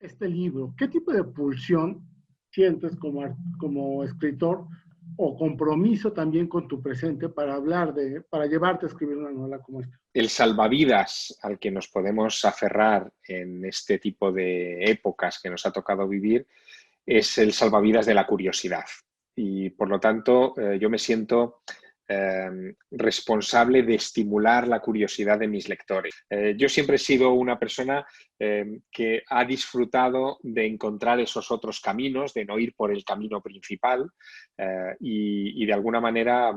este libro, ¿qué tipo de pulsión sientes como escritor o compromiso también con tu presente para para llevarte a escribir una novela como esta? El salvavidas al que nos podemos aferrar en este tipo de épocas que nos ha tocado vivir es el salvavidas de la curiosidad. Y por lo tanto, yo me siento responsable de estimular la curiosidad de mis lectores. Yo siempre he sido una persona que ha disfrutado de encontrar esos otros caminos, de no ir por el camino principal y de alguna manera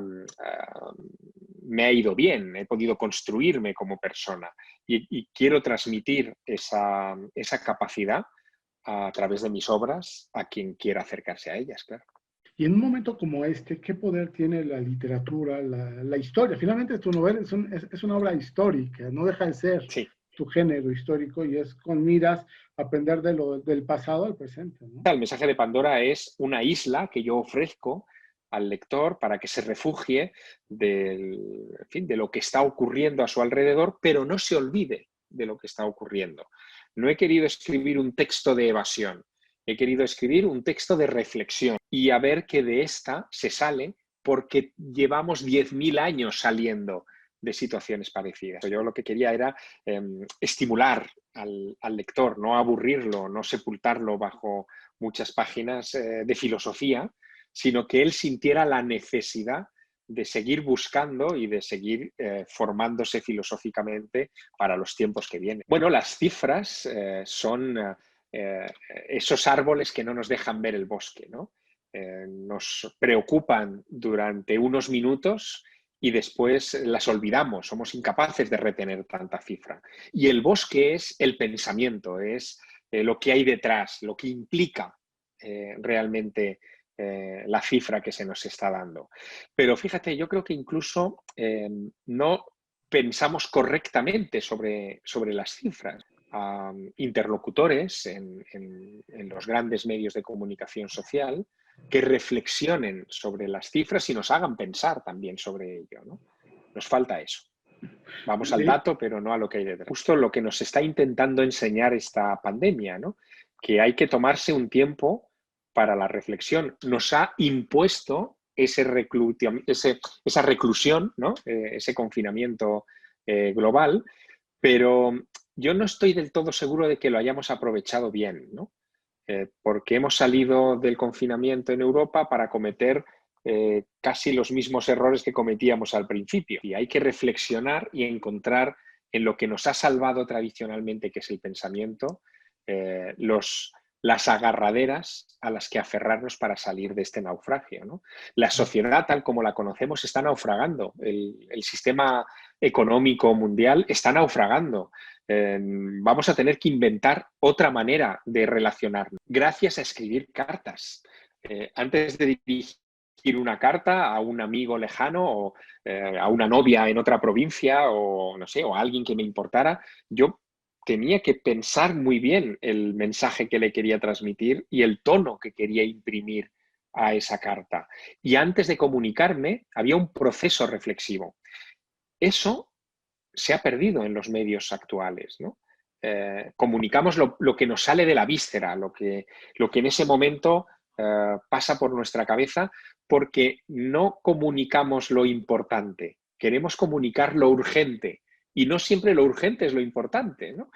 me ha ido bien, he podido construirme como persona y quiero transmitir esa capacidad a través de mis obras a quien quiera acercarse a ellas, claro. Y en un momento como este, ¿qué poder tiene la literatura, la historia? Finalmente tu novela es una obra histórica, no deja de ser Sí. tu género histórico y es con miras a aprender del pasado al presente, ¿no? El mensaje de Pandora es una isla que yo ofrezco al lector para que se refugie en fin, de lo que está ocurriendo a su alrededor, pero no se olvide de lo que está ocurriendo. No he querido escribir un texto de evasión, he querido escribir un texto de reflexión y a ver que de esta se sale porque llevamos 10.000 años saliendo de situaciones parecidas. Yo lo que quería era estimular al lector, no aburrirlo, no sepultarlo bajo muchas páginas de filosofía, sino que él sintiera la necesidad de seguir buscando y de seguir formándose filosóficamente para los tiempos que vienen. Bueno, las cifras son esos árboles que no nos dejan ver el bosque, ¿no? Nos preocupan durante unos minutos y después las olvidamos, somos incapaces de retener tanta cifra. Y el bosque es el pensamiento, es lo que hay detrás, lo que implica realmente la cifra que se nos está dando. Pero fíjate, yo creo que incluso no pensamos correctamente sobre las cifras. Interlocutores en los grandes medios de comunicación social que reflexionen sobre las cifras y nos hagan pensar también sobre ello, ¿no? Nos falta eso. Vamos al dato, pero no a lo que hay detrás. Justo lo que nos está intentando enseñar esta pandemia, ¿no? Que hay que tomarse un tiempo para la reflexión. Nos ha impuesto esa reclusión, ¿no? Ese confinamiento global, pero yo no estoy del todo seguro de que lo hayamos aprovechado bien, ¿no? Porque hemos salido del confinamiento en Europa para cometer casi los mismos errores que cometíamos al principio. Y hay que reflexionar y encontrar en lo que nos ha salvado tradicionalmente, que es el pensamiento, las agarraderas a las que aferrarnos para salir de este naufragio, ¿no? La sociedad, tal como la conocemos, está naufragando. El sistema económico mundial está naufragando. Vamos a tener que inventar otra manera de relacionarnos. Gracias a escribir cartas. Antes de dirigir una carta a un amigo lejano o a una novia en otra provincia o no sé, o a alguien que me importara, yo tenía que pensar muy bien el mensaje que le quería transmitir y el tono que quería imprimir a esa carta. Y antes de comunicarme, había un proceso reflexivo. Eso se ha perdido en los medios actuales, ¿no? Comunicamos lo que nos sale de la víscera, lo que en ese momento pasa por nuestra cabeza, porque no comunicamos lo importante, queremos comunicar lo urgente y no siempre lo urgente es lo importante, ¿no?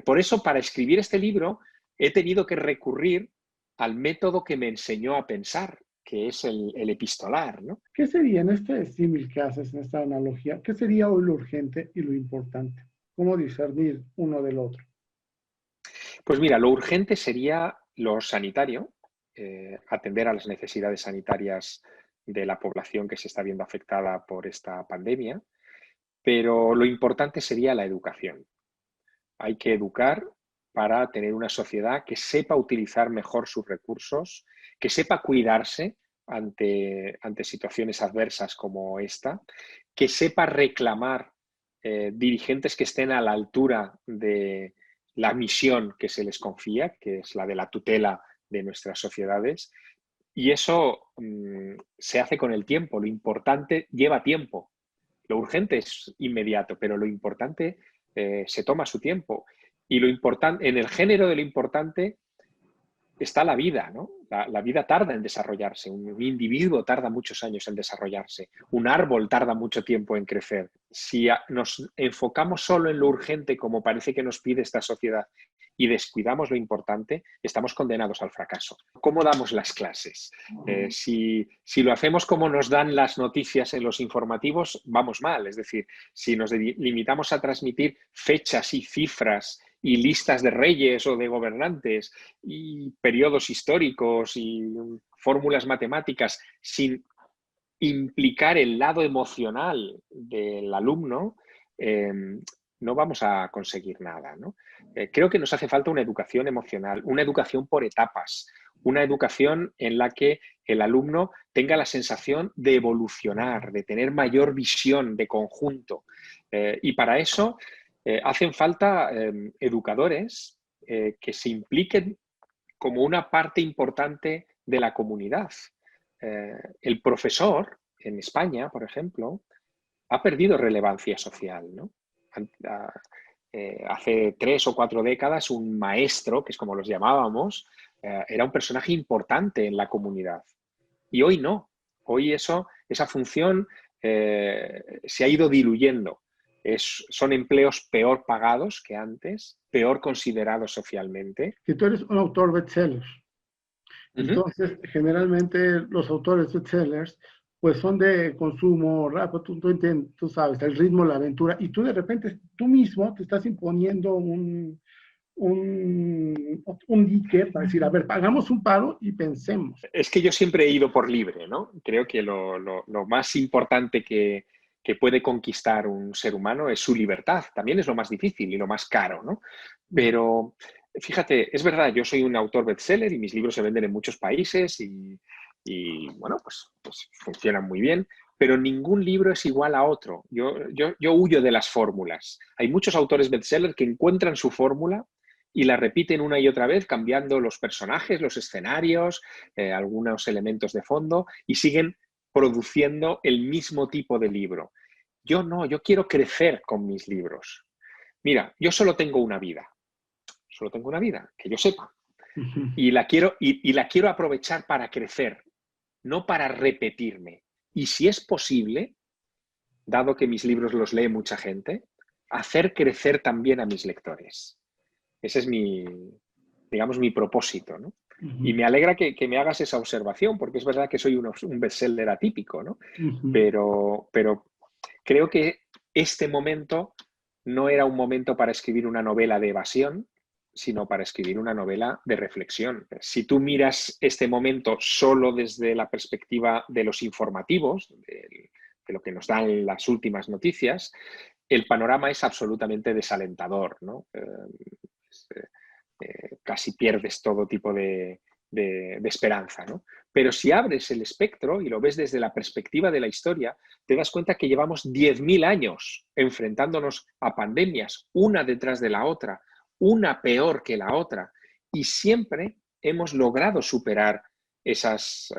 Por eso, para escribir este libro, he tenido que recurrir al método que me enseñó a pensar, que es el epistolar, ¿no? ¿Qué sería en este símil que haces, en esta analogía, qué sería hoy lo urgente y lo importante? ¿Cómo discernir uno del otro? Pues mira, lo urgente sería lo sanitario, atender a las necesidades sanitarias de la población que se está viendo afectada por esta pandemia, pero lo importante sería la educación. Hay que educar para tener una sociedad que sepa utilizar mejor sus recursos, que sepa cuidarse ante situaciones adversas como esta, que sepa reclamar dirigentes que estén a la altura de la misión que se les confía, que es la de la tutela de nuestras sociedades. Y eso se hace con el tiempo. Lo importante lleva tiempo. Lo urgente es inmediato, pero lo importante se toma su tiempo. Y lo importante, en el género de lo importante está la vida, ¿no? La vida tarda en desarrollarse, un individuo tarda muchos años en desarrollarse, un árbol tarda mucho tiempo en crecer. Si nos enfocamos solo en lo urgente, como parece que nos pide esta sociedad, y descuidamos lo importante, estamos condenados al fracaso. ¿Cómo damos las clases? Si lo hacemos como nos dan las noticias en los informativos, vamos mal. Es decir, si nos limitamos a transmitir fechas y cifras y listas de reyes o de gobernantes y periodos históricos y fórmulas matemáticas sin implicar el lado emocional del alumno, no vamos a conseguir nada, ¿no? Creo que nos hace falta una educación emocional, una educación por etapas, una educación en la que el alumno tenga la sensación de evolucionar, de tener mayor visión de conjunto. Y para eso hacen falta educadores que se impliquen como una parte importante de la comunidad. El profesor, en España, por ejemplo, ha perdido relevancia social, ¿no? Hace 3 o 4 décadas, un maestro, que es como los llamábamos, era un personaje importante en la comunidad. Y hoy no. Hoy esa función se ha ido diluyendo. Son empleos peor pagados que antes, peor considerados socialmente. Si tú eres un autor bestseller, entonces generalmente los autores bestsellers pues son de consumo rápido, tú sabes, el ritmo, la aventura, y tú de repente, tú mismo te estás imponiendo un dique para decir, a ver, hagamos un paro y pensemos. Es que yo siempre he ido por libre, ¿no? Creo que lo más importante que puede conquistar un ser humano es su libertad. También es lo más difícil y lo más caro, ¿no? Pero fíjate, es verdad, yo soy un autor bestseller y mis libros se venden en muchos países y bueno, pues funcionan muy bien, pero ningún libro es igual a otro. Yo huyo de las fórmulas. Hay muchos autores bestseller que encuentran su fórmula y la repiten una y otra vez, cambiando los personajes, los escenarios, algunos elementos de fondo, y siguen produciendo el mismo tipo de libro. Yo no, yo quiero crecer con mis libros. Mira, yo solo tengo una vida, que yo sepa, y la quiero aprovechar para crecer, no para repetirme. Y si es posible, dado que mis libros los lee mucha gente, hacer crecer también a mis lectores. Ese es mi propósito, ¿no? Y me alegra que me hagas esa observación, porque es verdad que soy un bestseller atípico, ¿no? Pero creo que este momento no era un momento para escribir una novela de evasión, sino para escribir una novela de reflexión. Si tú miras este momento solo desde la perspectiva de los informativos, de lo que nos dan las últimas noticias, el panorama es absolutamente desalentador, ¿no? Casi pierdes todo tipo de esperanza, ¿no? Pero si abres el espectro y lo ves desde la perspectiva de la historia, te das cuenta que llevamos 10.000 años enfrentándonos a pandemias, una detrás de la otra, una peor que la otra, y siempre hemos logrado superar esos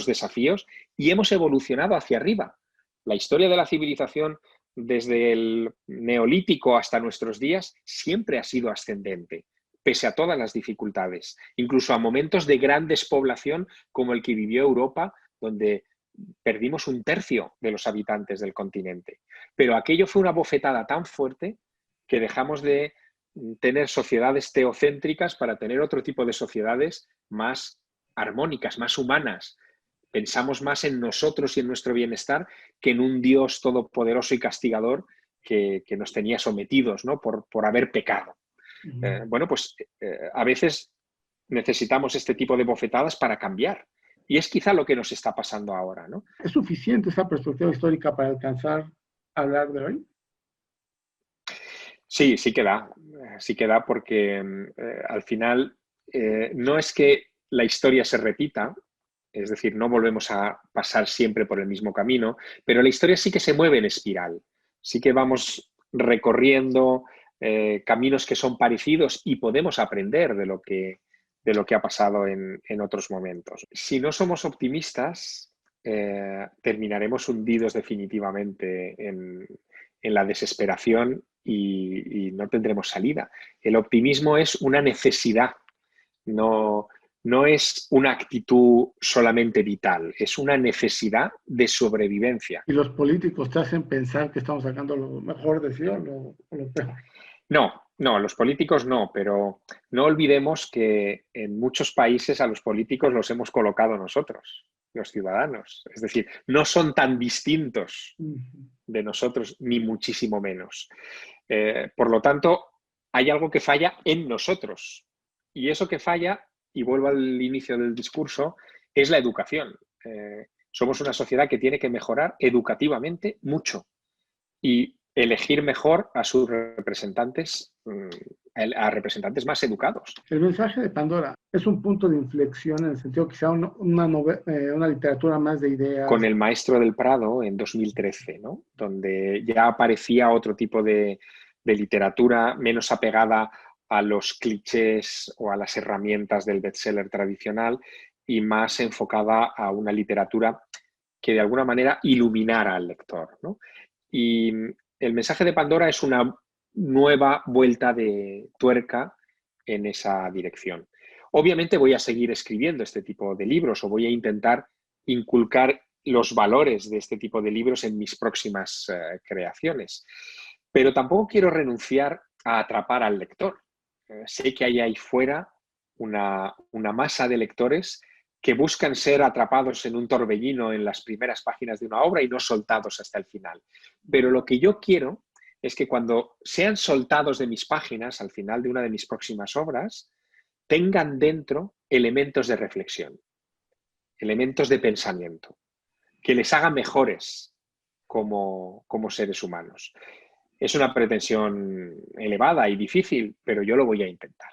desafíos y hemos evolucionado hacia arriba. La historia de la civilización desde el neolítico hasta nuestros días siempre ha sido ascendente, pese a todas las dificultades, incluso a momentos de gran despoblación como el que vivió Europa, donde perdimos 1/3 de los habitantes del continente. Pero aquello fue una bofetada tan fuerte que dejamos de tener sociedades teocéntricas para tener otro tipo de sociedades más armónicas, más humanas. Pensamos más en nosotros y en nuestro bienestar que en un Dios todopoderoso y castigador que nos tenía sometidos, ¿no? por haber pecado. Bueno, pues a veces necesitamos este tipo de bofetadas para cambiar. Y es quizá lo que nos está pasando ahora, ¿no? ¿Es suficiente esa perspectiva histórica para alcanzar a hablar de hoy? Sí, sí que da. Sí que da porque al final no es que la historia se repita, es decir, no volvemos a pasar siempre por el mismo camino, pero la historia sí que se mueve en espiral. Sí que vamos recorriendo caminos que son parecidos y podemos aprender de lo que ha pasado en otros momentos. Si no somos optimistas, terminaremos hundidos definitivamente en la desesperación y no tendremos salida. El optimismo es una necesidad, no es una actitud solamente vital, es una necesidad de sobrevivencia. ¿Y los políticos te hacen pensar que estamos sacando lo mejor de sí o lo peor? No, los políticos no, pero no olvidemos que en muchos países a los políticos los hemos colocado nosotros, los ciudadanos. Es decir, no son tan distintos de nosotros, ni muchísimo menos. Por lo tanto, hay algo que falla en nosotros. Y eso que falla, y vuelvo al inicio del discurso, es la educación. Somos una sociedad que tiene que mejorar educativamente mucho y elegir mejor a sus representantes, a representantes más educados. El mensaje de Pandora es un punto de inflexión en el sentido que sea una literatura más de ideas. Con El maestro del Prado en 2013, ¿no? Donde ya aparecía otro tipo de literatura menos apegada a los clichés o a las herramientas del bestseller tradicional y más enfocada a una literatura que de alguna manera iluminara al lector, ¿no? Y el mensaje de Pandora es una nueva vuelta de tuerca en esa dirección. Obviamente voy a seguir escribiendo este tipo de libros o voy a intentar inculcar los valores de este tipo de libros en mis próximas creaciones. Pero tampoco quiero renunciar a atrapar al lector. Sé que hay ahí fuera una masa de lectores que buscan ser atrapados en un torbellino en las primeras páginas de una obra y no soltados hasta el final. Pero lo que yo quiero es que cuando sean soltados de mis páginas al final de una de mis próximas obras, tengan dentro elementos de reflexión, elementos de pensamiento, que les haga mejores como seres humanos. Es una pretensión elevada y difícil, pero yo lo voy a intentar.